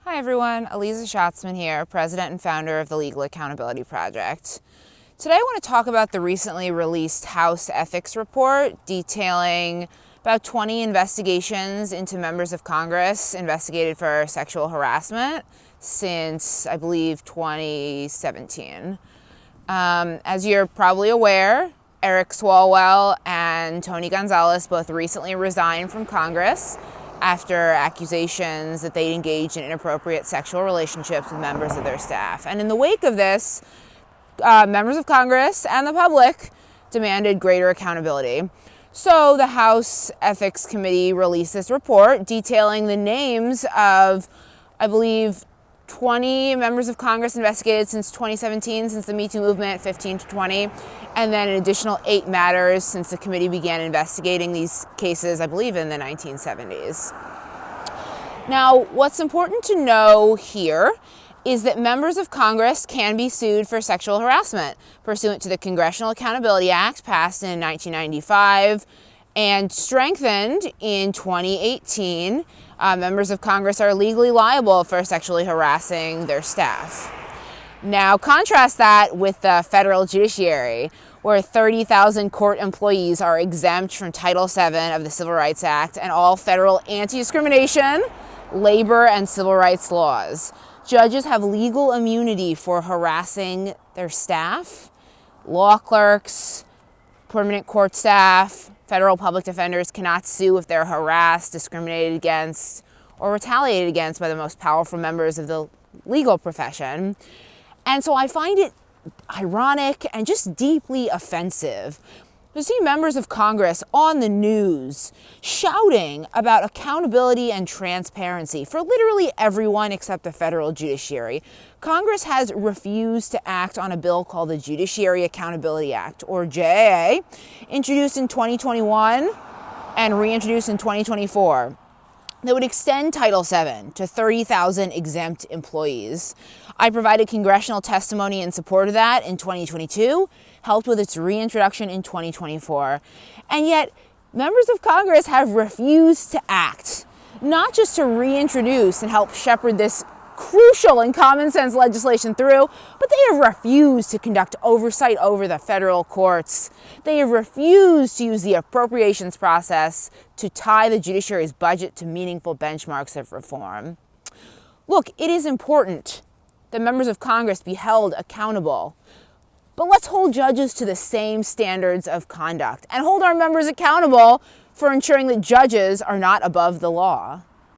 Hi everyone, Aliza Schatzman here, President and founder of the Legal Accountability Project. Today I want to talk about the recently released House Ethics Report detailing about 20 investigations into members of Congress investigated for sexual harassment since, I believe, 2017. As you're probably aware, Eric Swalwell and Tony Gonzalez both recently resigned from Congress after accusations that they engaged in inappropriate sexual relationships with members of their staff. And in the wake of this, members of Congress and the public demanded greater accountability. So the House Ethics Committee released this report detailing the names of, I believe, 20 members of Congress investigated since 2017, since the Me Too movement, 15 to 20, and then an additional 8 matters since the committee began investigating these cases, I believe, in the 1970s. Now, what's important to know here is that members of Congress can be sued for sexual harassment pursuant to the Congressional Accountability Act passed in 1995 and strengthened in 2018. Members of Congress are legally liable for sexually harassing their staff. Now, contrast that with the federal judiciary, where 30,000 court employees are exempt from Title VII of the Civil Rights Act and all federal anti-discrimination, labor, and civil rights laws. Judges have legal immunity for harassing their staff. Law clerks, permanent court staff, federal public defenders cannot sue if they're harassed, discriminated against, or retaliated against by the most powerful members of the legal profession. And so I find it ironic and just deeply offensive to see members of Congress on the news shouting about accountability and transparency for literally everyone except the federal judiciary. Congress has refused to act on a bill called the Judiciary Accountability Act, or JAA, introduced in 2021 and reintroduced in 2024. That would extend Title VII to 30,000 exempt employees. I provided congressional testimony in support of that in 2022, helped with its reintroduction in 2024. And yet, members of Congress have refused to act, not just to reintroduce and help shepherd this crucial and common sense legislation through, but they have refused to conduct oversight over the federal courts. They have refused to use the appropriations process to tie the judiciary's budget to meaningful benchmarks of reform. Look, it is important that members of Congress be held accountable, but let's hold judges to the same standards of conduct and hold our members accountable for ensuring that judges are not above the law.